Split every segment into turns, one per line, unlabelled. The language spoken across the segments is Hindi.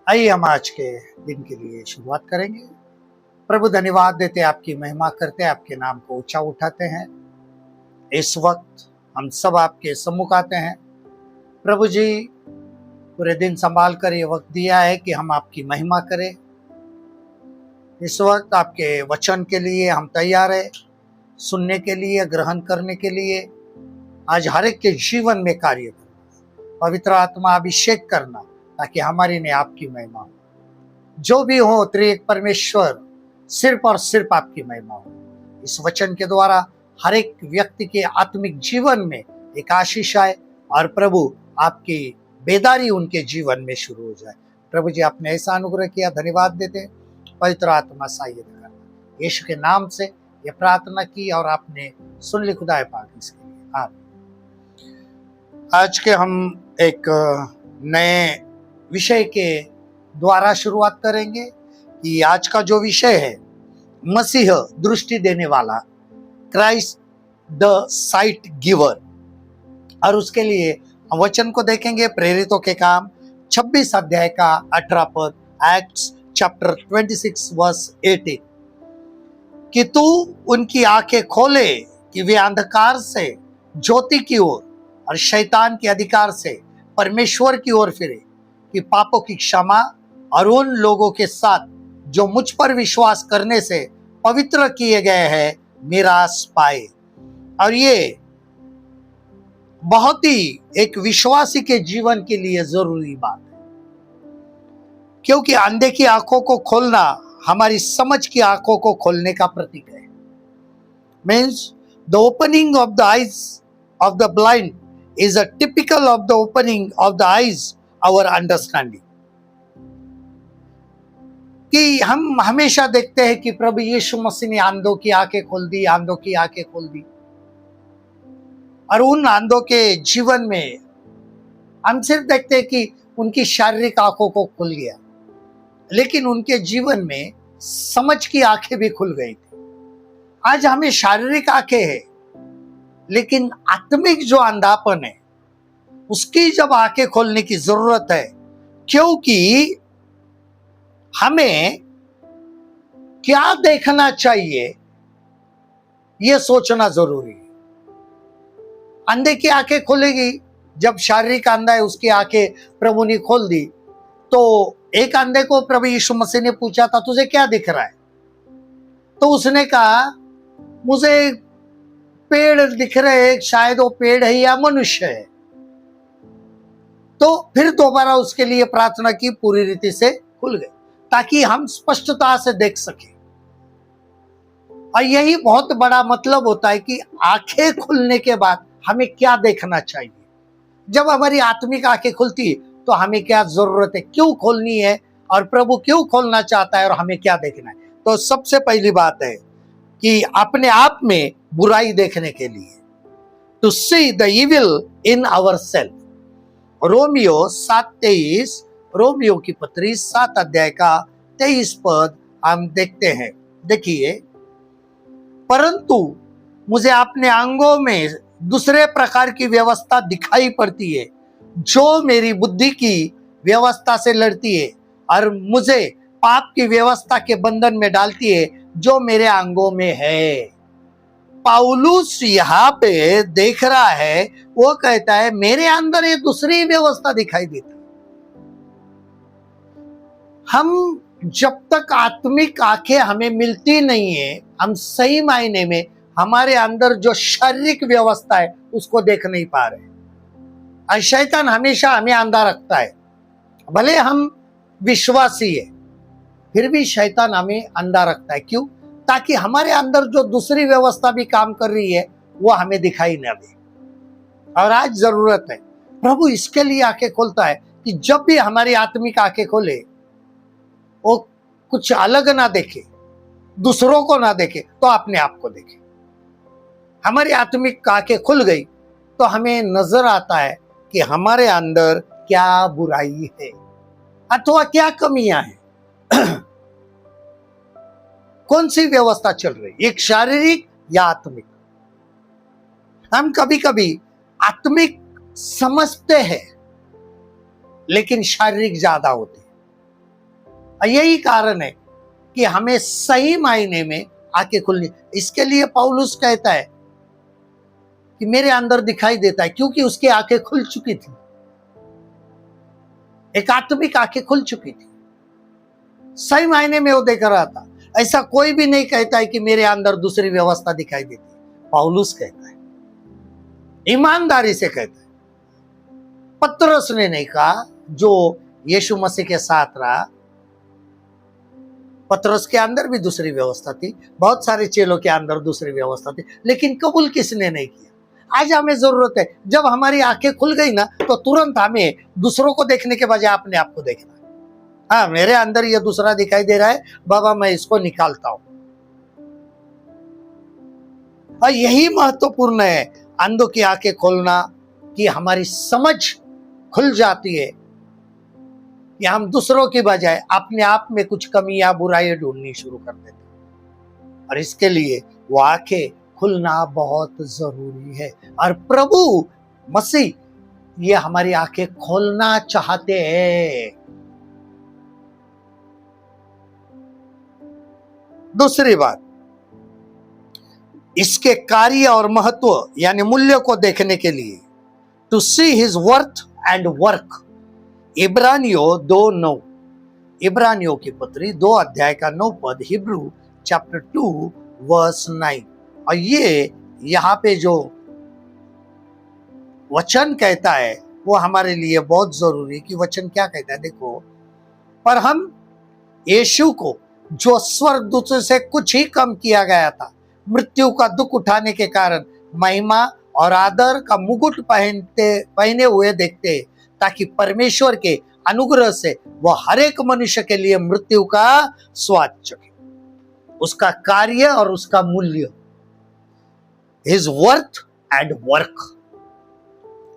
आइए हम आज के दिन के लिए शुरुआत करेंगे। प्रभु धन्यवाद देते, आपकी महिमा करते, आपके नाम को ऊंचा उठाते हैं। इस वक्त हम सब आपके सम्मुख आते हैं। प्रभु जी, पूरे दिन संभाल कर ये वक्त दिया है कि हम आपकी महिमा करें। इस वक्त आपके वचन के लिए हम तैयार है, सुनने के लिए, ग्रहण करने के लिए। आज हर एक के जीवन में कार्य करना, पवित्र आत्मा अभिषेक करना, ताकि हमारी ने आपकी महिमा हो। जो भी हो, त्रिएक परमेश्वर सिर्फ और सिर्फ आपकी महिमा हो। इस वचन के द्वारा हर एक व्यक्ति के आत्मिक जीवन में एक आशीष आए और प्रभु आपकी बेदारी उनके जीवन में शुरू हो जाए। प्रभु जी, आपने ऐसा अनुग्रह किया, धन्यवाद देते। पवित्र आत्मा सहायता करना, यीशु के नाम से ये प्रार्थना की और आपने सुन ली खुदा पाक, इसके लिए आमीन। आज के हम एक नए विषय के द्वारा शुरुआत करेंगे कि आज का जो विषय है, मसीह दृष्टि देने वाला, क्राइस्ट द साइट गिवर। और उसके लिए हम वचन को देखेंगे प्रेरितों के काम 26 अध्याय का 18 पद, एक्ट्स चैप्टर 26 वर्स 18, कि तू उनकी आंखें खोले कि वे अंधकार से ज्योति की ओर और शैतान के अधिकार से परमेश्वर की ओर फिरे, कि पापों की क्षमा और उन लोगों के साथ जो मुझ पर विश्वास करने से पवित्र किए गए हैं मिरास पाए। और ये बहुत ही एक विश्वासी के जीवन के लिए जरूरी बात है, क्योंकि अंधे की आंखों को खोलना हमारी समझ की आंखों को खोलने का प्रतीक है। Means the opening of the eyes of the blind is a typical of the opening of the eyes our understanding. कि हम हमेशा देखते हैं कि प्रभु यीशु मसीह ने अंधों की आंखें खोल दी, अंधों की आंखें खोल दी, और उन अंधों के जीवन में हम सिर्फ देखते हैं कि उनकी शारीरिक आंखों को खुल गया, लेकिन उनके जीवन में समझ की आंखें भी खुल गई थी। आज हमें शारीरिक आंखें हैं, लेकिन आत्मिक जो अंधापन है उसकी जब आंखें खोलने की जरूरत है, क्योंकि हमें क्या देखना चाहिए यह सोचना जरूरी है। अंधे की आंखें खुलेगी जब शारीरिक अंधा है, उसकी आंखें प्रभु ने खोल दी। तो एक अंधे को प्रभु यीशु मसीह ने पूछा था, तुझे क्या दिख रहा है? तो उसने कहा, मुझे पेड़ दिख रहे हैं, शायद वो पेड़ है या मनुष्य है। तो फिर दोबारा उसके लिए प्रार्थना की, पूरी रीति से खुल गए, ताकि हम स्पष्टता से देख सकें। और यही बहुत बड़ा मतलब होता है कि आंखें खुलने के बाद हमें क्या देखना चाहिए। जब हमारी आत्मिक आंखें खुलती तो हमें क्या जरूरत है, क्यों खोलनी है, और प्रभु क्यों खोलना चाहता है, और हमें क्या देखना है। तो सबसे पहली बात है कि अपने आप में बुराई देखने के लिए, to see the evil in ourselves. रोमियो 7:23, रोमियो की पत्री 7 अध्याय का 23 पद हम देखते हैं। देखिए, परंतु मुझे अपने अंगों में दूसरे प्रकार की व्यवस्था दिखाई पड़ती है, जो मेरी बुद्धि की व्यवस्था से लड़ती है और मुझे पाप की व्यवस्था के बंधन में डालती है जो मेरे अंगों में है। पौलुस यहाँ पे देख रहा है, वो कहता है मेरे अंदर ये दूसरी व्यवस्था दिखाई देती। हम जब तक आत्मिक आंखें हमें मिलती नहीं है, हम सही मायने में हमारे अंदर जो शारीरिक व्यवस्था है उसको देख नहीं पा रहे। और शैतान हमेशा हमें अंधा रखता है। भले हम विश्वासी है, फिर भी शैतान हमें अंधा रखता है। क्यों? ताकि हमारे अंदर जो दूसरी व्यवस्था भी काम कर रही है वो हमें दिखाई न दे। और आज जरूरत है, प्रभु इसके लिए आंखें खोलता है कि जब भी हमारी आत्मिक आंखें खोले, वो कुछ अलग ना देखे, दूसरों को ना देखे, तो अपने आप को देखे। हमारी आत्मिक आंखें खुल गई तो हमें नजर आता है कि हमारे अंदर क्या बुराई है अथवा क्या कमियां हैं। कौन सी व्यवस्था चल रही, एक शारीरिक या आत्मिक। हम कभी कभी आत्मिक समझते हैं, लेकिन शारीरिक ज्यादा होते हैं। और यही कारण है कि हमें सही मायने में आंखें खुलनी। इसके लिए पौलुस कहता है कि मेरे अंदर दिखाई देता है, क्योंकि उसकी आंखें खुल चुकी थी, एक आत्मिक आंखें खुल चुकी थी, सही मायने में वो देख रहा था। ऐसा कोई भी नहीं कहता है कि मेरे अंदर दूसरी व्यवस्था दिखाई देती। पौलुस कहता है, ईमानदारी से कहता है। पतरस ने नहीं कहा, जो यीशु मसीह के साथ रहा। पतरस के अंदर भी दूसरी व्यवस्था थी, बहुत सारे चेलों के अंदर दूसरी व्यवस्था थी, लेकिन कबूल किसने नहीं किया। आज हमें जरूरत है, जब हमारी आंखें खुल गई ना, तो तुरंत हमें दूसरों को देखने के बजाय अपने आप को देखना है। हाँ, मेरे अंदर ये दूसरा दिखाई दे रहा है, बाबा मैं इसको निकालता हूं। और यही महत्वपूर्ण है, अंधों की आंखें खोलना, कि हमारी समझ खुल जाती है कि हम दूसरों की बजाय अपने आप में कुछ कमी या बुराई ढूंढनी शुरू कर देते हैं। और इसके लिए वो आंखें खुलना बहुत जरूरी है। और प्रभु मसीह ये हमारी आंखें खोलना चाहते हैं। दूसरी बात, इसके कार्य और महत्व यानी मूल्य को देखने के लिए, to see his worth and work. इब्रानियों 2:9, इब्रानियों की पत्री 2 अध्याय का 9 पद, हिब्रू चैप्टर 2 वर्स 9। और ये यहाँ पे जो वचन कहता है वो हमारे लिए बहुत जरूरी, कि वचन क्या कहता है। देखो, पर हम यीशु को, जो स्वर्गदूत से कुछ ही कम किया गया था, मृत्यु का दुख उठाने के कारण महिमा और आदर का मुकुट पहने हुए देखते, ताकि परमेश्वर के अनुग्रह से वह हर एक मनुष्य के लिए मृत्यु का स्वाद चखे। उसका कार्य और उसका मूल्य, हिज वर्थ एंड वर्क,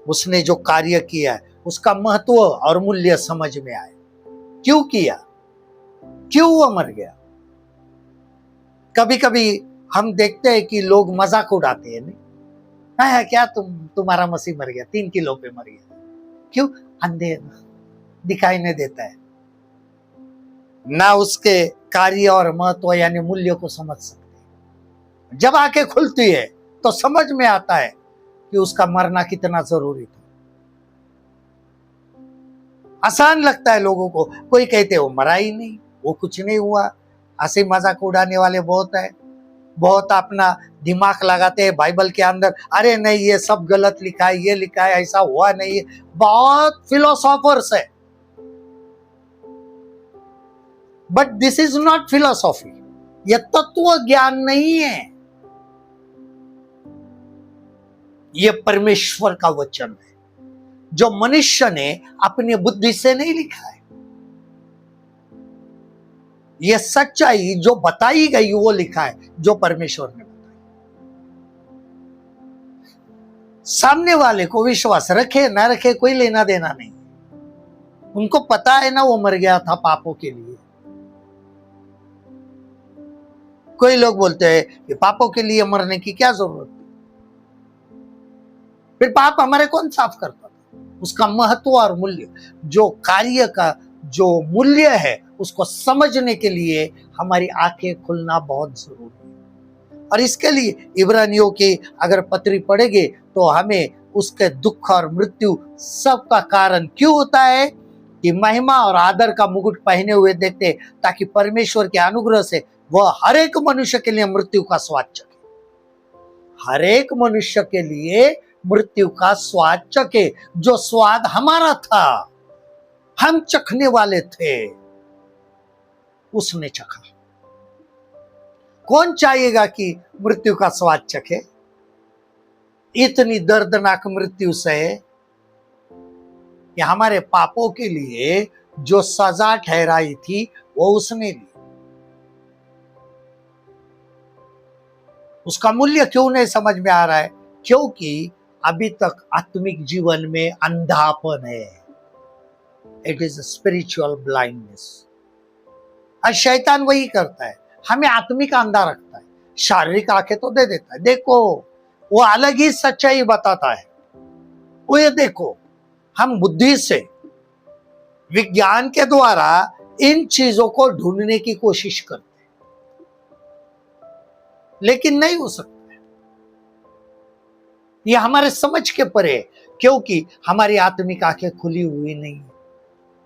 उसने जो कार्य किया है उसका महत्व और मूल्य समझ में आए। क्यों किया, क्यों वो मर गया। कभी कभी हम देखते हैं कि लोग मजाक उड़ाते हैं, नहीं है क्या, तुम्हारा मसीह मर गया, 3 किलो पे मर गया। क्यों, अंधे दिखाई नहीं देता है, ना उसके कार्य और महत्व यानी मूल्य को समझ सकते। जब आंखें खुलती है तो समझ में आता है कि उसका मरना कितना जरूरी था। आसान लगता है लोगों को, कोई कहते वो मरा ही नहीं, वो कुछ नहीं हुआ। हंसी मजाक उड़ाने वाले बहुत है, बहुत अपना दिमाग लगाते हैं बाइबल के अंदर, अरे नहीं ये सब गलत लिखा है, ये लिखा है, ऐसा हुआ नहीं है। बहुत फिलोसोफर्स है, but this is not philosophy, यह तत्व ज्ञान नहीं है, यह परमेश्वर का वचन है, जो मनुष्य ने अपनी बुद्धि से नहीं लिखा है। यह सच्चाई जो बताई गई वो लिखा है, जो परमेश्वर ने बताई। सामने वाले को विश्वास रखे ना रखे कोई लेना देना नहीं, उनको पता है ना वो मर गया था पापों के लिए। कोई लोग बोलते हैं कि पापों के लिए मरने की क्या जरूरत है, फिर पाप हमारे कौन साफ करता था। उसका महत्व और मूल्य, जो कार्य का जो मूल्य है, उसको समझने के लिए हमारी आंखें खुलना बहुत जरूरी है। और इसके लिए इब्रानियों की अगर पत्री पढ़ेंगे तो हमें उसके दुख और मृत्यु सब का कारण क्यों होता है, कि महिमा और आदर का मुकुट पहने हुए देखते, ताकि परमेश्वर के अनुग्रह से वह हर एक मनुष्य के लिए मृत्यु का स्वाद चखे। हर एक मनुष्य के लिए मृत्यु का स्वाद चखे, जो स्वाद हमारा था, हम चखने वाले थे, उसने चखा। कौन चाहेगा कि मृत्यु का स्वाद चखे। इतनी दर्दनाक मृत्यु से कि हमारे पापों के लिए जो सजा ठहराई थी वो उसने ली। उसका मूल्य क्यों नहीं समझ में आ रहा है, क्योंकि अभी तक आत्मिक जीवन में अंधापन है। It is spiritual blindness. और शैतान वही करता है, हमें आत्मिक अंधा रखता है, शारीरिक आंखें तो दे देता है। देखो, वो अलग ही सच्चाई बताता है। वो ये देखो, हम बुद्धि से विज्ञान के द्वारा इन चीजों को ढूंढने की कोशिश करते हैं, लेकिन नहीं हो सकता। ये हमारे समझ के परे है, क्योंकि हमारी आत्मिक आंखें खुली हुई नहीं है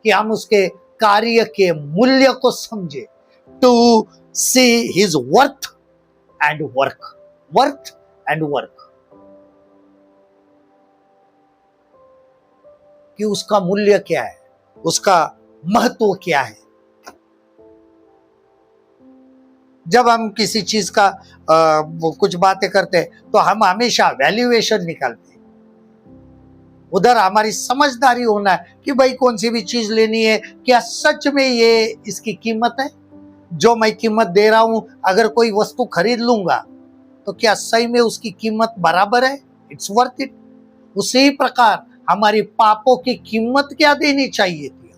कि हम उसके कार्य के मूल्य को समझे। To see his worth and work, worth and work, कि उसका मूल्य क्या है, उसका महत्व क्या है। जब हम किसी चीज का वो कुछ बातें करते हैं तो हम हमेशा वैल्यूएशन निकालते हैं। उधर हमारी समझदारी होना है कि भाई कौन सी भी चीज लेनी है, क्या सच में ये इसकी कीमत है, जो मैं कीमत दे रहा हूं, अगर कोई वस्तु खरीद लूंगा तो क्या सही में उसकी कीमत बराबर है, इट्स वर्थ इट। उसी प्रकार हमारी पापों की कीमत क्या देनी चाहिए थी,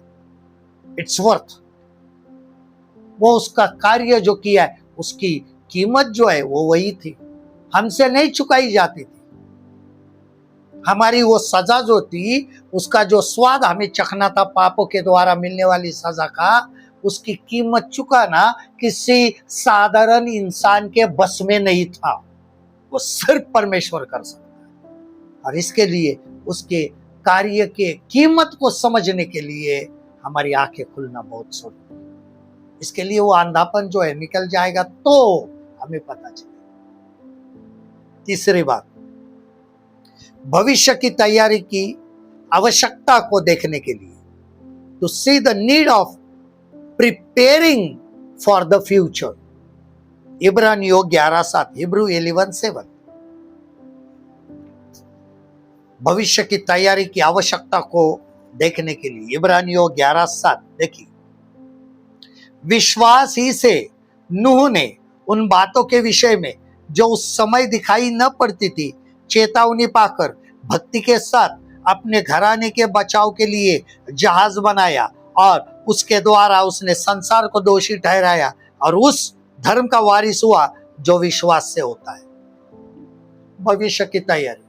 इट्स वर्थ। वो उसका कार्य जो किया है उसकी कीमत जो है वो वही थी, हमसे नहीं चुकाई जाती थी। हमारी वो सजा जो थी, उसका जो स्वाद हमें चखना था पापों के द्वारा मिलने वाली सजा का, उसकी कीमत चुकाना किसी साधारण इंसान के बस में नहीं था। वो सिर्फ परमेश्वर कर सकता है। और इसके लिए उसके कार्य के कीमत को समझने के लिए हमारी आंखें खुलना बहुत जरूरी है। इसके लिए वो अंधापन जो है निकल जाएगा तो हमें पता चलेगा। तीसरी बात, भविष्य की तैयारी की आवश्यकता को देखने के लिए, to see the need of preparing for the future. इब्रानियों 11:7, हिब्रू 11:7। भविष्य की तैयारी की आवश्यकता को देखने के लिए इब्रानियों 11:7 देखिए, विश्वास ही से नूह ने उन बातों के विषय में जो उस समय दिखाई न पड़ती थी चेतावनी पाकर भक्ति के साथ अपने घराने के बचाव के लिए जहाज बनाया, और उसके द्वारा उसने संसार को दोषी ठहराया और उस धर्म का वारिस हुआ जो विश्वास से होता है। भविष्य की तैयारी,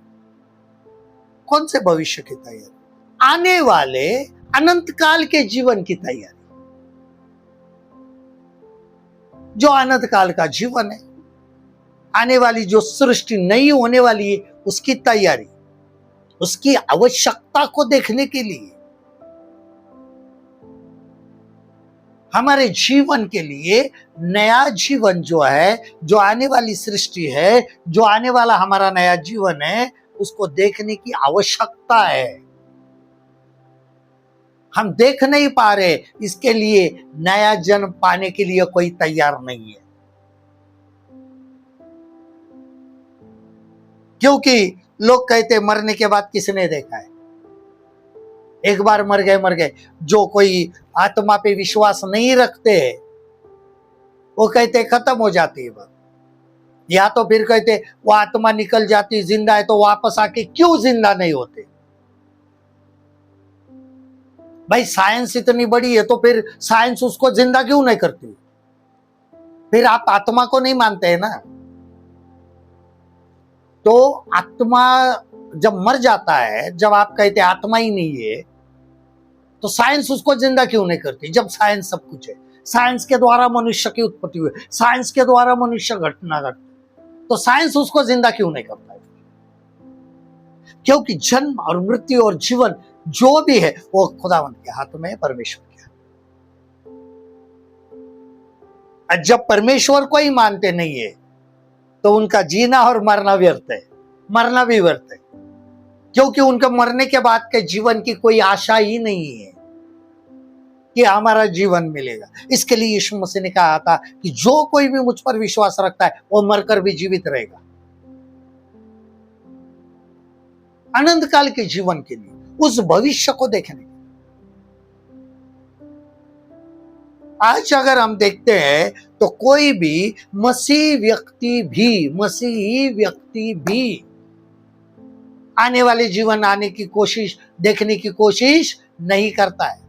कौन से भविष्य की तैयारी? आने वाले अनंत काल के जीवन की तैयारी। जो अनंत काल का जीवन है, आने वाली जो सृष्टि नई होने वाली है, उसकी तैयारी, उसकी आवश्यकता को देखने के लिए, हमारे जीवन के लिए नया जीवन जो है, जो आने वाली सृष्टि है, जो आने वाला हमारा नया जीवन है, उसको देखने की आवश्यकता है। हम देख नहीं पा रहे, इसके लिए नया जन्म पाने के लिए कोई तैयार नहीं है। क्योंकि लोग कहते मरने के बाद किसने देखा है, एक बार मर गए। जो कोई आत्मा पे विश्वास नहीं रखते वो कहते खत्म हो जाती है बात, या तो फिर कहते वो आत्मा निकल जाती, जिंदा है तो वापस आके क्यों जिंदा नहीं होते। भाई साइंस इतनी बड़ी है तो फिर साइंस उसको जिंदा क्यों नहीं करती? फिर आप आत्मा को नहीं मानते हैं ना। तो आत्मा जब मर जाता है, जब आप कहते आत्मा ही नहीं है, तो साइंस उसको जिंदा क्यों नहीं करती? जब साइंस सब कुछ है, साइंस के द्वारा मनुष्य की उत्पत्ति हुई, साइंस के द्वारा मनुष्य घटना घट, तो साइंस उसको जिंदा क्यों नहीं करता है? क्योंकि जन्म और मृत्यु और जीवन जो भी है वो खुदावंत के हाथ में है, परमेश्वर के हाथ। जब परमेश्वर को ही मानते नहीं है तो उनका जीना और मरना व्यर्थ है, मरना भी व्यर्थ है, क्योंकि उनका मरने के बाद के जीवन की कोई आशा ही नहीं है कि हमारा जीवन मिलेगा। इसके लिए यीशु मसीह ने कहा था कि जो कोई भी मुझ पर विश्वास रखता है वो मरकर भी जीवित रहेगा। अनंत काल के जीवन के लिए, उस भविष्य को देखने। आज अगर हम देखते हैं तो कोई भी मसीही व्यक्ति भी आने वाले जीवन आने की कोशिश, देखने की कोशिश नहीं करता है।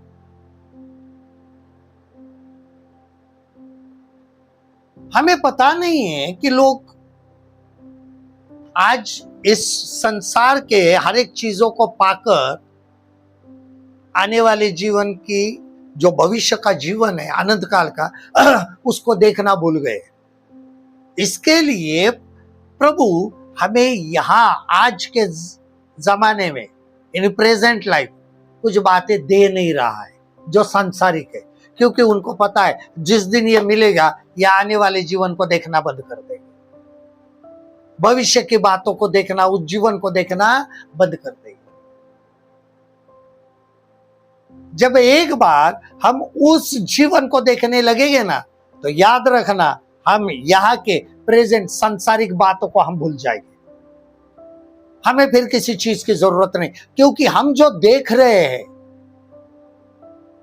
हमें पता नहीं है कि लोग आज इस संसार के हर एक चीजों को पाकर आने वाले जीवन की जो भविष्य का जीवन है, आनंद काल का, उसको देखना भूल गए। इसके लिए प्रभु हमें यहाँ आज के जमाने में, इन प्रेजेंट लाइफ, कुछ बातें दे नहीं रहा है जो सांसारिक है, क्योंकि उनको पता है जिस दिन ये मिलेगा, या आने वाले जीवन को देखना बंद कर देंगे, भविष्य की बातों को देखना, उस जीवन को देखना बंद कर देंगे। जब एक बार हम उस जीवन को देखने लगेंगे ना, तो याद रखना, हम यहाँ के प्रेजेंट सांसारिक बातों को हम भूल जाएंगे। हमें फिर किसी चीज की जरूरत नहीं, क्योंकि हम जो देख रहे हैं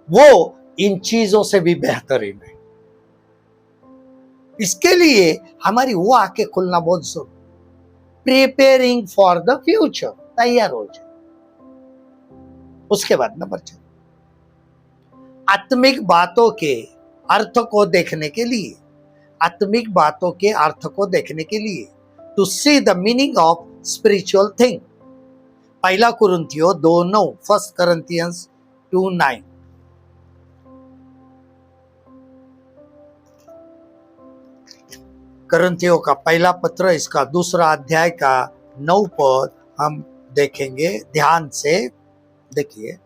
वो इन चीजों से भी बेहतरीन है। इसके लिए हमारी वो आंखें खुलना बहुत जरूरी। प्रिपेयरिंग फॉर द फ्यूचर, तैयार हो जाए। उसके बाद नंबर 4, आत्मिक बातों के अर्थ को देखने के लिए, आत्मिक बातों के अर्थ को देखने के लिए, to see the meaning of spiritual thing. पहला कुरिन्थियों 2:9, 1 Corinthians 2:9। कुरिन्थियों का पहला पत्र, इसका 2 अध्याय का 9 पद हम देखेंगे, ध्यान से देखिए।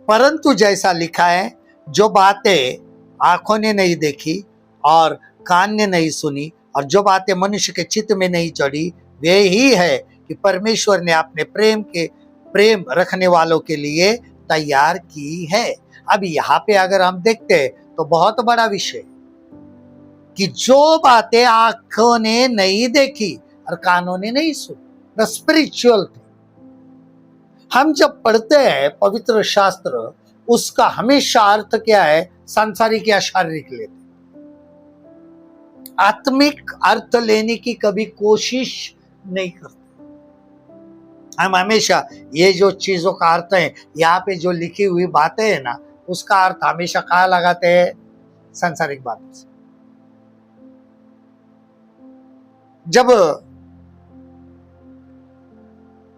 परंतु जैसा लिखा है, जो बातें आंखों ने नहीं देखी और कान ने नहीं सुनी और जो बातें मनुष्य के चित्त में नहीं चढ़ी, वे ही है कि परमेश्वर ने अपने प्रेम रखने वालों के लिए तैयार की है। अब यहाँ पे अगर हम देखते हैं तो बहुत बड़ा विषय कि जो बातें आंखों ने नहीं देखी और कानों ने नहीं सुनी, द स्पिरिचुअल थिंग। हम जब पढ़ते हैं पवित्र शास्त्र, उसका हमेशा अर्थ क्या है, सांसारिक या शारीरिक लेते, आत्मिक अर्थ लेने की कभी कोशिश नहीं करते। हम हमेशा ये जो चीजों का अर्थ है, यहाँ पे जो लिखी हुई बातें है ना, उसका अर्थ हमेशा कहाँ लगाते हैं, सांसारिक बातों से। जब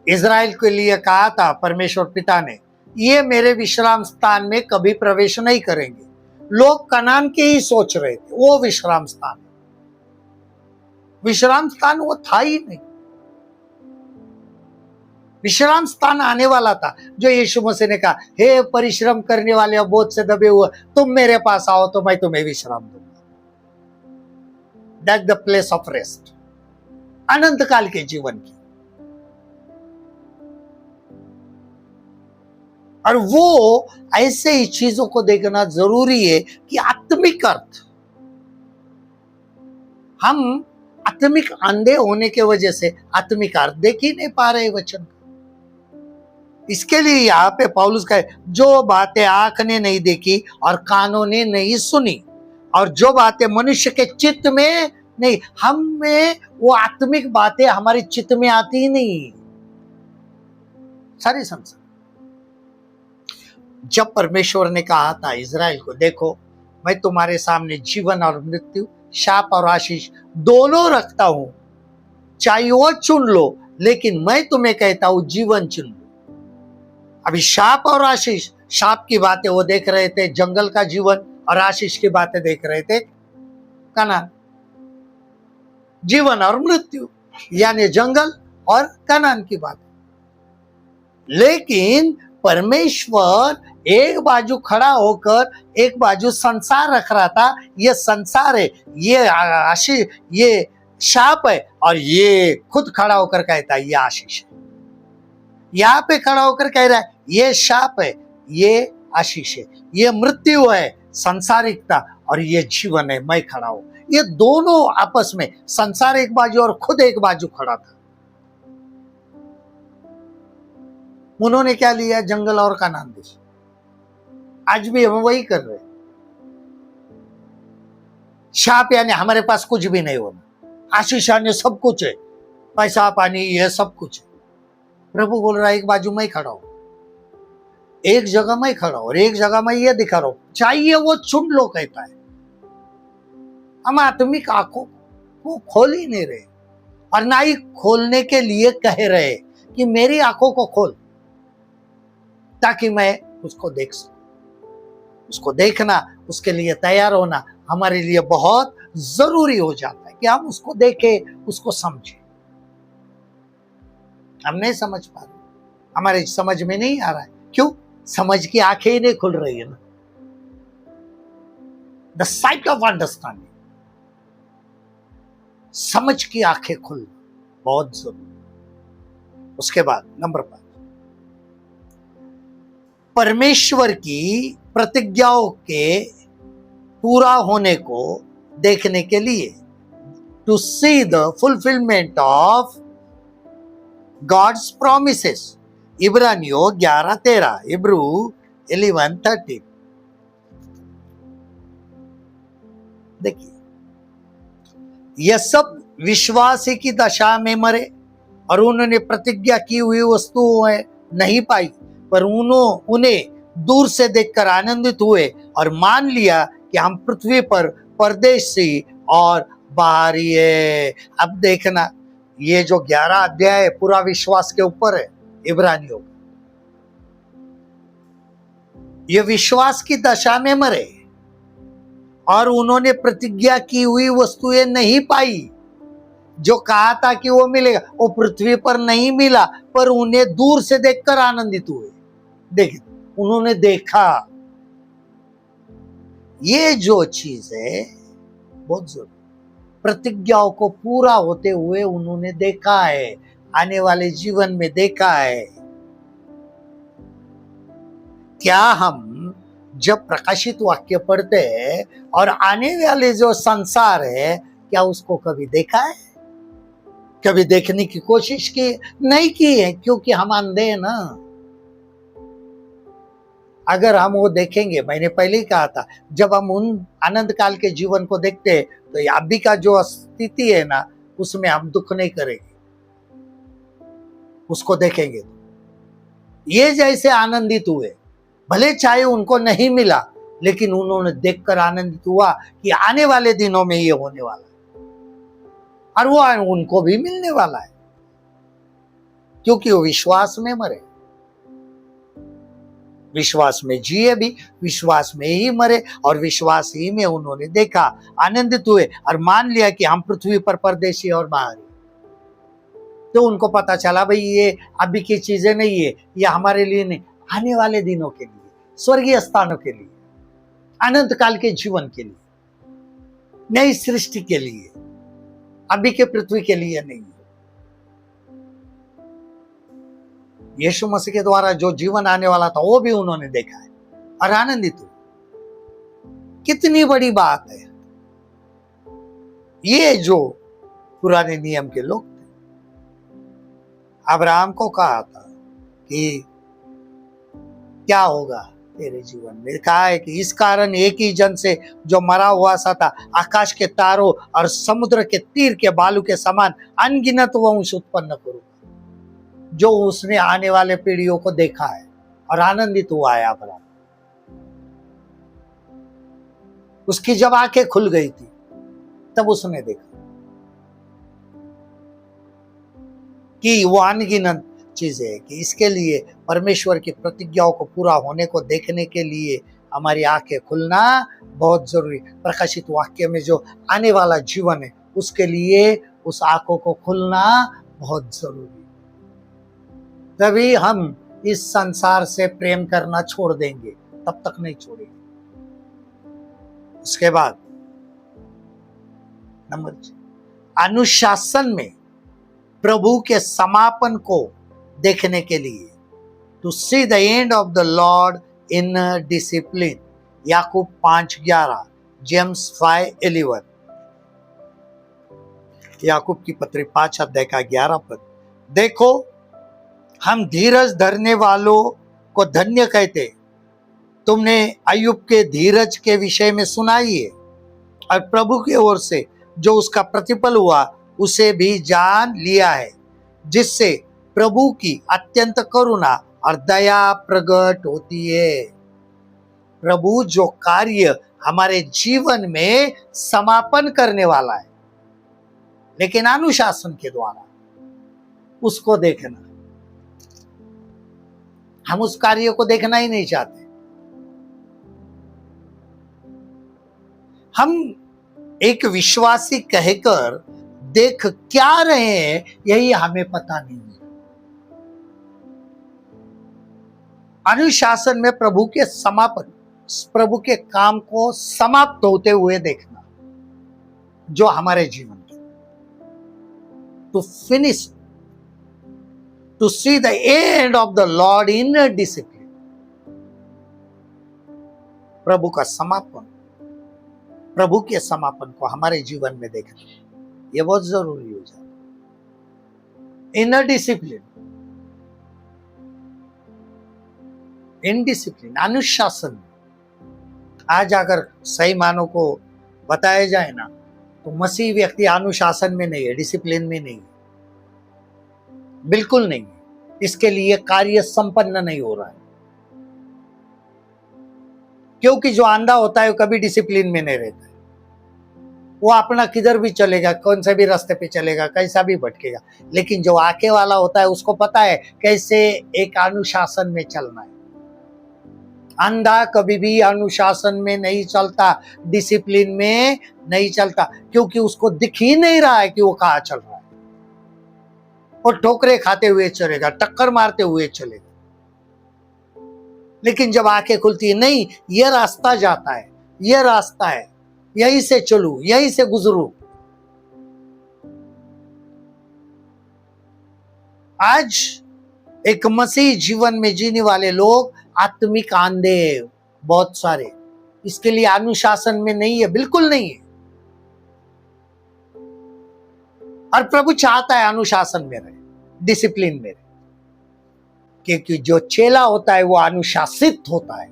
इज़राइल के लिए कहा था परमेश्वर पिता ने, ये मेरे विश्राम स्थान में कभी प्रवेश नहीं करेंगे, लोग कनान के ही सोच रहे थे, वो विश्राम स्थान वो था ही नहीं। विश्राम स्थान आने वाला था, जो यीशु मसीह ने कहा, हे परिश्रम करने वाले और बोझ से दबे हुए, तुम मेरे पास आओ तो मैं तुम्हें विश्राम दूंगा। That the place of rest, अनंत काल के जीवन की। और वो ऐसे ही चीजों को देखना जरूरी है कि आत्मिक अर्थ, हम आत्मिक अंधे होने के वजह से आत्मिक अर्थ देख ही नहीं पा रहे वचन। इसके लिए यहाँ पे पौलुस का जो बातें आंख ने नहीं देखी और कानों ने नहीं सुनी और जो बातें मनुष्य के चित्त में नहीं, हम में वो आत्मिक बातें हमारे चित्त में आती ही नहीं सारी संसार। जब परमेश्वर ने कहा था इज़राइल को, देखो मैं तुम्हारे सामने जीवन और मृत्यु, शाप और आशीष दोनों रखता हूं, चाहे वो चुन लो, लेकिन मैं तुम्हें कहता हूं जीवन चुन लो। अभी शाप और आशीष, शाप की बातें वो देख रहे थे जंगल का जीवन, और आशीष की बातें देख रहे थे कनान, जीवन और मृत्यु, यानी जंगल और कनान की बात। लेकिन परमेश्वर एक बाजू खड़ा होकर एक बाजू संसार रख रहा था। ये संसार है, ये आशीष, ये शाप है, और ये खुद खड़ा होकर कहता है ये आशीष है। यहाँ पे खड़ा होकर कह रहा है ये शाप है, ये आशीष है, ये मृत्यु है, संसारिकता, और ये जीवन है, मैं खड़ा हूं। ये दोनों आपस में, संसार एक बाजू और खुद एक बाजू खड़ा था। उन्होंने क्या लिया, जंगल और कनान देश। आज भी हम वही कर रहे हैं। शाप यानी हमारे पास कुछ भी नहीं होना, आशीष यानी सब कुछ है, पैसा पानी ये सब कुछ है। प्रभु बोल रहा है एक बाजू मैं खड़ा हूं, एक जगह मैं खड़ा हूं और एक जगह मैं ये दिखा रहा हूं, चाहिए वो चुन लो कहता है। हम आत्मिक आंखों को खोल ही नहीं रहे, और ना ही खोलने के लिए कह रहे कि मेरी आंखों को खोल ताकि मैं उसको देख सकूं। उसको देखना, उसके लिए तैयार होना हमारे लिए बहुत जरूरी हो जाता है कि हम उसको देखें, उसको समझें। हम नहीं समझ पा रहे, हमारे समझ में नहीं आ रहा है। क्यों? समझ की आंखें ही नहीं खुल रही है ना। द साइट ऑफ अंडरस्टैंडिंग, समझ की आंखें खुल बहुत जरूरी। उसके बाद नंबर 5, परमेश्वर की प्रतिज्ञाओं के पूरा होने को देखने के लिए, to see the fulfilment of God's promises. इब्रानियों 11:13, इब्रू 11:13। देखिए, यह सब विश्वासी की दशा में मरे और उन्होंने प्रतिज्ञा की हुई वस्तुएं नहीं पाई, पर उन्हें दूर से देखकर आनंदित हुए और मान लिया कि हम पृथ्वी पर परदेशी और बाहरी है। अब देखना, ये जो 11 अध्याय है पूरा विश्वास के ऊपर है इब्रानियों। ये विश्वास की दशा में मरे और उन्होंने प्रतिज्ञा की हुई वस्तुएं नहीं पाई। जो कहा था कि वो मिलेगा, वो पृथ्वी पर नहीं मिला, पर उन्हें दूर से देखकर आनंदित हुए। देखिए, उन्होंने देखा। ये जो चीज है बहुत जरूरी, प्रतिज्ञाओं को पूरा होते हुए उन्होंने देखा है, आने वाले जीवन में देखा है। क्या हम जब प्रकाशित वाक्य पढ़ते हैं और आने वाले जो संसार है, क्या उसको कभी देखा है? कभी देखने की कोशिश की? नहीं की है, क्योंकि हम अंधे हैं ना। अगर हम वो देखेंगे, मैंने पहले ही कहा था, जब हम उन आनंद काल के जीवन को देखते हैं तो अभी का जो स्थिति है ना, उसमें हम दुख नहीं करेंगे। उसको देखेंगे तो ये जैसे आनंदित हुए, भले चाहे उनको नहीं मिला, लेकिन उन्होंने देखकर आनंदित हुआ कि आने वाले दिनों में ये होने वाला है और वो उनको भी मिलने वाला है, क्योंकि वो विश्वास में मरे, विश्वास में जिए भी, विश्वास में ही मरे और विश्वास ही में उन्होंने देखा, आनंदित हुए और मान लिया कि हम पृथ्वी पर परदेशी और बाहरी। तो उनको पता चला भाई ये अभी की चीजें नहीं है, ये हमारे लिए नहीं, आने वाले दिनों के लिए, स्वर्गीय स्थानों के लिए, अनंत काल के जीवन के लिए, नई सृष्टि के लिए, अभी के पृथ्वी के लिए नहीं। यीशु मसीह के द्वारा जो जीवन आने वाला था वो भी उन्होंने देखा है और आनंदित हुए। कितनी बड़ी बात है। ये जो पुराने नियम के लोग थे, अब्राहम को कहा था कि क्या होगा तेरे जीवन में, कहा है कि इस कारण एक ही जन से जो मरा हुआ सा था, आकाश के तारों और समुद्र के तीर के बालू के समान अनगिनत वंश उत्पन्न करूंगा। जो उसने आने वाले पीढ़ियों को देखा है और आनंदित हुआ है अब्राहम। उसकी जब आंखें खुल गई थी तब उसने देखा कि वो अनगिनत चीजें है, कि इसके लिए परमेश्वर की प्रतिज्ञाओं को पूरा होने को देखने के लिए हमारी आंखें खुलना बहुत जरूरी। प्रकाशित वाक्य में जो आने वाला जीवन है उसके लिए उस आंखों को खुलना बहुत जरूरी। तभी हम इस संसार से प्रेम करना छोड़ देंगे, तब तक नहीं छोड़ेंगे। उसके बाद नंबर 6, अनुशासन में प्रभु के समापन को देखने के लिए, to see the end of the Lord in discipline. याकूब 5:11, जेम्स 5:11। याकूब की पत्री 5 अध्याय का 11 पद। देखो, हम धीरज धरने वालों को धन्य कहते। तुमने अय्यूब के धीरज के विषय में सुना ही है, और प्रभु की ओर से जो उसका प्रतिफल हुआ उसे भी जान लिया है, जिससे प्रभु की अत्यंत करुणा और दया प्रकट होती है। प्रभु जो कार्य हमारे जीवन में समापन करने वाला है, लेकिन अनुशासन के द्वारा, उसको देखना। हम उस कार्य को देखना ही नहीं चाहते। हम एक विश्वासी कहकर देख क्या रहे हैं यही हमें पता नहीं है। अनुशासन में प्रभु के समापन, प्रभु के काम को समाप्त होते हुए देखना, जो हमारे जीवन के to finish, to see the end of the Lord in discipline. प्रभु का समापन, प्रभु के समापन को हमारे जीवन में देखना, यह बहुत जरूरी हो जाता। इन डिसिप्लिन, इन डिसिप्लिन, अनुशासन। आज अगर सही मानों को बताया जाए ना, तो मसीह व्यक्ति अनुशासन में नहीं है, डिसिप्लिन में नहीं है, बिल्कुल नहीं है। इसके लिए कार्य संपन्न नहीं हो रहा है, क्योंकि जो अंधा होता है वो कभी डिसिप्लिन में नहीं रहता है। वो अपना किधर भी चलेगा, कौन से भी रास्ते पे चलेगा, कैसा भी भटकेगा। लेकिन जो आके वाला होता है उसको पता है कैसे एक अनुशासन में चलना है। अंधा कभी भी अनुशासन में नहीं चलता, डिसिप्लिन में नहीं चलता, क्योंकि उसको दिख ही नहीं रहा है कि वो कहाँ चल रहा है। वो ठोकरे खाते हुए चलेगा, टक्कर मारते हुए चलेगा। लेकिन जब आंखें खुलती है, नहीं ये रास्ता जाता है, ये रास्ता है, यहीं से चलूं, यहीं से गुजरूं। आज एक मसीह जीवन में जीने वाले लोग आत्मिक आंधे बहुत सारे, इसके लिए अनुशासन में नहीं है, बिल्कुल नहीं है। और प्रभु चाहता है अनुशासन में रहे, डिसिप्लिन में रहे, क्योंकि जो चेला होता है वो अनुशासित होता है।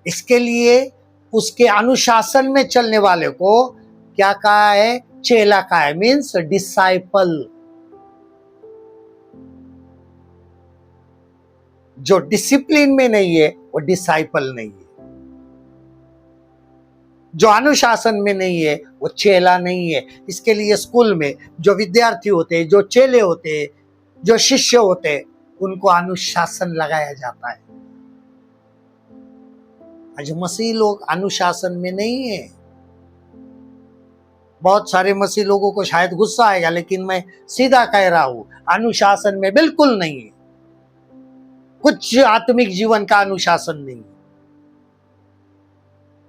इसके लिए उसके अनुशासन में चलने वाले को क्या कहा है? चेला कहा है, मीन्स डिसाइपल। जो डिसिप्लिन में नहीं है वो डिसाइपल नहीं है, जो अनुशासन में नहीं है वो चेला नहीं है। इसके लिए स्कूल में जो विद्यार्थी होते हैं, जो चेले होते हैं, जो शिष्य होते हैं, उनको अनुशासन लगाया जाता है। आज मसीह लोग अनुशासन में नहीं है। बहुत सारे मसीह लोगों को शायद गुस्सा आएगा, लेकिन मैं सीधा कह रहा हूं, अनुशासन में बिल्कुल नहीं है। कुछ आत्मिक जीवन का अनुशासन नहीं।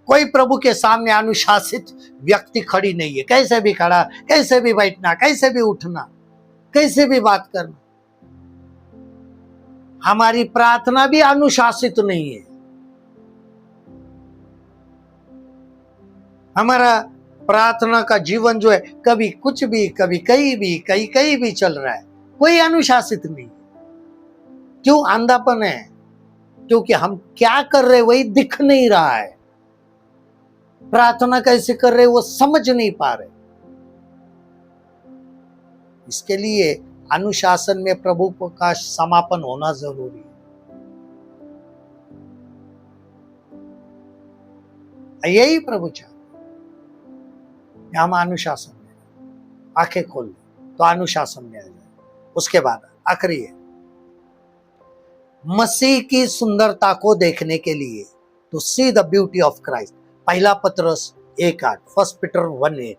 कोई प्रभु के सामने अनुशासित व्यक्ति खड़ी नहीं है। कैसे भी खड़ा, कैसे भी बैठना, कैसे भी उठना, कैसे भी बात करना। हमारी प्रार्थना भी अनुशासित नहीं है। हमारा प्रार्थना का जीवन जो है, कभी कुछ भी, कभी कहीं भी, कहीं भी चल रहा है, कोई अनुशासित नहीं। क्यों? अंधापन है, क्योंकि हम क्या कर रहे वही दिख नहीं रहा है। प्रार्थना कैसे कर रहे वो समझ नहीं पा रहे। इसके लिए अनुशासन में प्रभु का समापन होना जरूरी है। यही प्रभु चाहते, हम अनुशासन में आंखें खोल लें तो अनुशासन में आ जाए। उसके बाद आखिरी है, मसीह की सुंदरता को देखने के लिए, to see the beauty of Christ. पहला पतरस 1:8, फर्स्ट पीटर 1:8।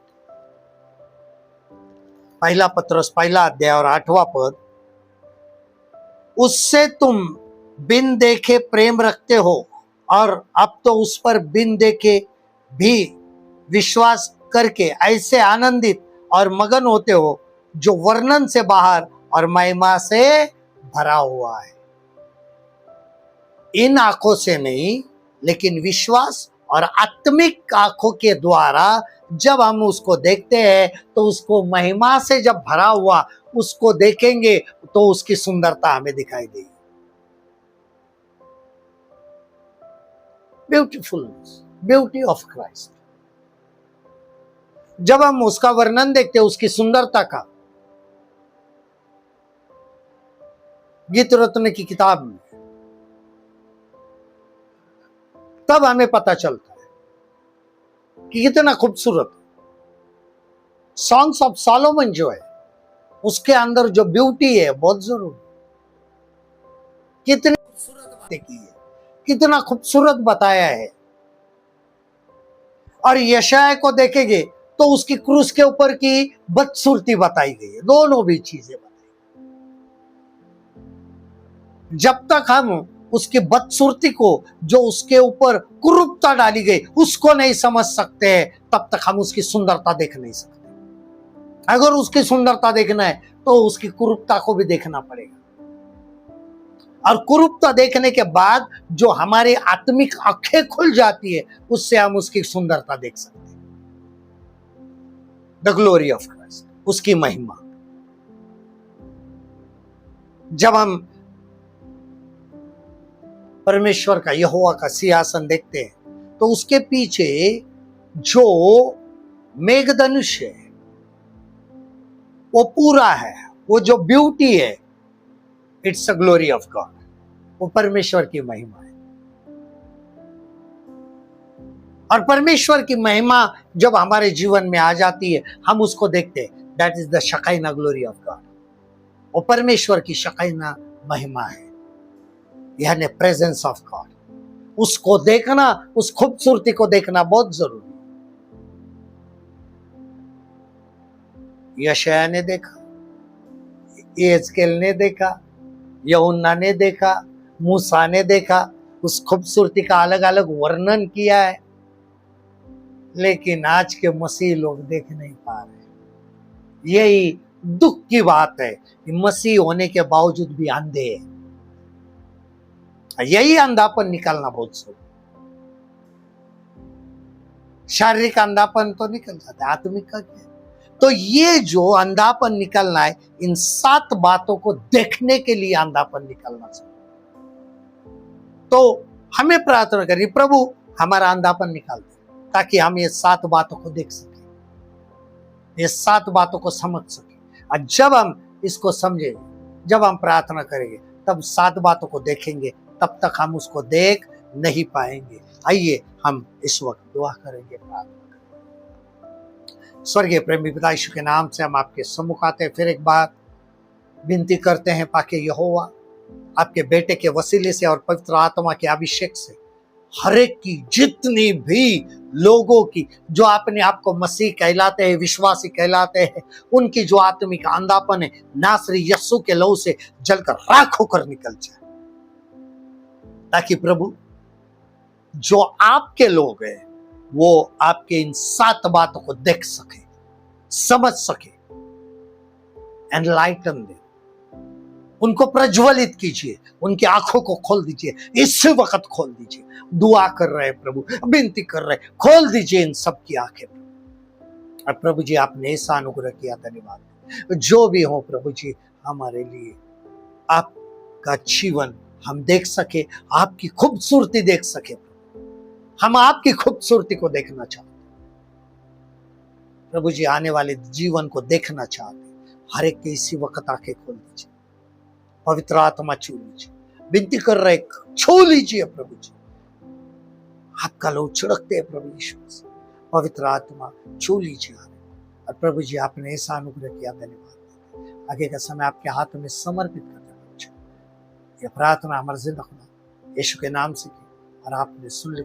पहला पतरस पहला अध्याय और 8वां पद, उससे तुम बिन देखे प्रेम रखते हो और अब तो उस पर बिन देखे भी विश्वास करके ऐसे आनंदित और मगन होते हो जो वर्णन से बाहर और महिमा से भरा हुआ है। इन आंखों से नहीं, लेकिन विश्वास और आत्मिक आंखों के द्वारा जब हम उसको देखते हैं तो उसको महिमा से जब भरा हुआ उसको देखेंगे तो उसकी सुंदरता हमें दिखाई देगी। Beautifulness, beauty of Christ. जब हम उसका वर्णन देखते हैं, उसकी सुंदरता का, गीत रत्न की किताब में, तब हमें पता चलता है कि कितना खूबसूरत। सॉन्ग्स ऑफ सॉलोमन जो है उसके अंदर जो ब्यूटी है बहुत जरूरी। कितनी खूबसूरत बातें की है, कितना खूबसूरत बताया है। और यशायाह को देखेंगे तो उसकी क्रूस के ऊपर की बदसूरती बताई गई है। दोनों भी चीजें बताई। जब तक हम उसकी बदसूरती को, जो उसके ऊपर कुरूपता डाली गई, उसको नहीं समझ सकते हैं, तब तक हम उसकी सुंदरता देख नहीं सकते। अगर उसकी सुंदरता देखना है तो उसकी कुरूपता को भी देखना पड़ेगा। और कुरूपता देखने के बाद जो हमारी आत्मिक आंखें खुल जाती है, उससे हम उसकी सुंदरता देख सकते हैं। द ग्लोरी ऑफ क्राइस्ट, उसकी महिमा। जब हम परमेश्वर का, यहोवा का सिंहासन देखते हैं तो उसके पीछे जो मेघधनुष है वो पूरा है, वो जो ब्यूटी है, it's a glory of God, वो परमेश्वर की महिमा है। और परमेश्वर की महिमा जब हमारे जीवन में आ जाती है, हम उसको देखते हैं, that is the shekinah glory of God. वो परमेश्वर की शकाइना महिमा है, यानी प्रेजेंस ऑफ गॉड। उसको देखना, उस खूबसूरती को देखना बहुत जरूरी है। यशायाह ने देखा, यहेजकेल ने देखा, यूहन्ना ने देखा, मूसा ने देखा, उस खूबसूरती का अलग अलग वर्णन किया है। लेकिन आज के मसीह लोग देख नहीं पा रहे। यही दुख की बात है कि मसीह होने के बावजूद भी अंधे हैं। यही अंधापन निकालना बहुत जरूरी। शारीरिक अंधापन तो निकल जाता है, आत्मिक का क्या? तो ये जो अंधापन निकलना है, इन 7 बातों को देखने के लिए अंधापन निकलना चाहिए। तो हमें प्रार्थना करिए, प्रभु हमारा अंधापन निकाल दे, ताकि हम ये 7 बातों को देख सके, ये 7 बातों को समझ सके। और जब हम इसको समझेंगे, जब हम प्रार्थना करेंगे, तब 7 बातों को देखेंगे, तब तक हम उसको देख नहीं पाएंगे। आइए हम इस वक्त दुआ करेंगे, प्रार्थना करेंगे। स्वर्गीय प्रेमी पिता यीशु के नाम से हम आपके सम्मुख आते हैं, फिर एक बार विनती करते हैं, पाके यहोवा आपके बेटे के वसीले से और पवित्र आत्मा के अभिषेक से हर एक की, जितनी भी लोगों की जो अपने आप को मसीह कहलाते हैं, विश्वासी कहलाते हैं, उनकी जो आत्मिक अंधापन है, नासरी यीशु के लहू से जलकर राख होकर निकल जाए, ताकि प्रभु जो आपके लोग हैं वो आपके इन 7 बातों को देख सके, समझ सके। एनलाइटन दे, उनको प्रज्वलित कीजिए, उनकी आंखों को खोल दीजिए, इस वक्त खोल दीजिए। दुआ कर रहे हैं प्रभु, विनती कर रहे हैं, खोल दीजिए इन सब की आंखें। और प्रभु जी आपने ऐसा अनुग्रह किया, धन्यवाद। जो भी हो प्रभु जी, हमारे लिए आपका जीवन हम देख सके, आपकी खूबसूरती देख सके। हम आपकी खूबसूरती को देखना चाहते प्रभु जी, आने वाले जीवन को देखना चाहते। हर एक के इसी वक्त आंखें खोल दीजिए, पवित्र आत्मा छू लीजिए, विनती कर रहे, छू लीजिए प्रभु जी। आपका लोग छिड़कते हैं प्रभु यीशु से, पवित्र आत्मा छू लीजिए। और प्रभु जी आपने ऐसा अनुग्रह किया, धन्यवाद। आगे का समय आपके हाथ में समर्पित करते हैं। यह प्रार्थना हमारे जिंदा खुदा यीशु के नाम से की, और आपने सुन ली।